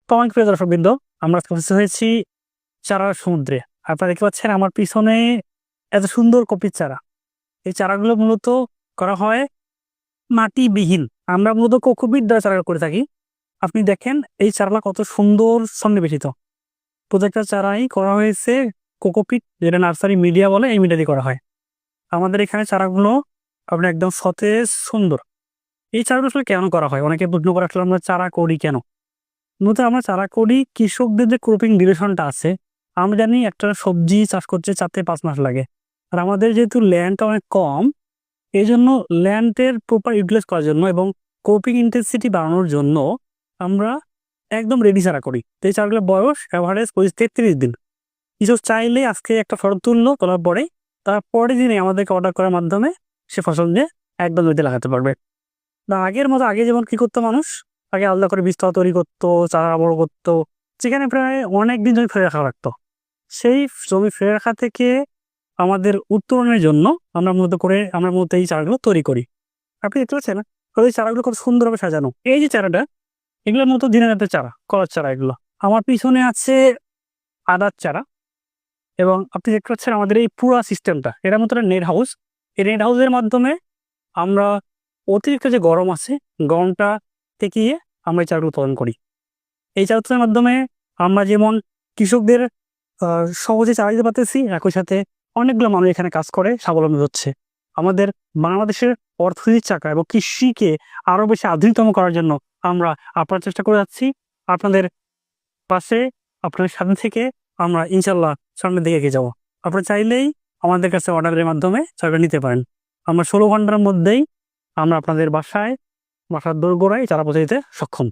তো অনেক প্রিয় দর্শকবৃন্দ, আমরা আজকে উপস্থিত হয়েছি চারার সমুদ্রে। আপনারা দেখতে পাচ্ছেন আমার পিছনে এত সুন্দর কপির চারা। এই চারাগুলো মূলত করা হয় মাটিবিহীন। আমরা মূলত কোকোপিট দ্বারা চারা করে থাকি। আপনি দেখেন এই চারাটা কত সুন্দর সন্নিবেশিত। প্রত্যেকটা চারাই করা হয়েছে কোকোপিট, যেটা নার্সারি মিডিয়া বলে, এই মিডিয়া দিয়ে করা হয়। আমাদের এখানে চারাগুলো আপনার একদম সতেজ সুন্দর। এই চারাগুলো আসলে কেন করা হয়? অনেকে প্রশ্ন করে আসলে আমরা চারা করি কেন? মূলত আমরা চারা করি কৃষকদের যে ক্রপিং ডিউরেশনটা আছে, আমরা জানি একটা সবজি চাষ করতে 4 থেকে 5 মাস লাগে। আর আমাদের যেহেতু ল্যান্ডটা অনেক কম, এই জন্য ল্যান্ডের প্রপার ইউটিলাইজ করার জন্য এবং ক্রপিং ইন্টেন্সিটি বাড়ানোর জন্য আমরা একদম রেডি চারা করি। তো এই চারাগুলোর বয়স অ্যাভারেজ 33 দিন। কৃষক চাইলে আজকে একটা ফসল তোলার পরে তার পরের দিনে আমাদেরকে অর্ডার করার মাধ্যমে সে ফসল নিয়ে একদম জমিতে লাগাতে পারবে। না আগের মতো, আগে যেমন কি করতো মানুষ, আগে আলাদা করে বীজতলা তৈরি করতো, চারা বড় করতো, যেখানে প্রায় অনেক দিন জমি ফেলে রাখা রাখতো। সেই জমি ফেলে রাখা থেকে আমাদের উত্তরণের জন্য আমরা মূলত এই চারাগুলো তৈরি করি। আপনি দেখতে পাচ্ছেন এই চারাগুলো কত সুন্দরভাবে সাজানো। এই যে চারাটা, এগুলোর মতো দিনের রাতের চারা, কলার চারা এগুলো। আমার পিছনে আছে আদার চারা, এবং আপনি দেখতে পাচ্ছেন আমাদের এই পুরো সিস্টেমটা, এর মতো একটা নেট হাউস। এই নেট হাউসের মাধ্যমে আমরা অতিরিক্ত যে গরম আছে, গরমটা ঠেকিয়ে আমরা এই চারাগুলো উৎপাদন করি। এই চারা উৎপাদনের মাধ্যমে আমরা যেমন কৃষকদের সহজে চারা দিতে পারতেছি, একই সাথে অনেকগুলো মানুষ এখানে কাজ করে স্বাবলম্বী হচ্ছে। আমাদের বাংলাদেশের অর্থনীতির চাকা এবং কৃষিকে আরও বেশি আধুনিকতম করার জন্য আমরা আপনার চেষ্টা করে যাচ্ছি। আপনাদের পাশে, আপনাদের সাথে থেকে আমরা ইনশাল্লাহ সামনের দিকে এগিয়ে যাবো। আপনারা চাইলেই আমাদের কাছে অর্ডারের মাধ্যমে চারাটা নিতে পারেন। আমরা 16 ঘন্টার মধ্যেই আমরা আপনাদের বাসার দোরগোড়ায় চারা পৌঁছে দিতে সক্ষম।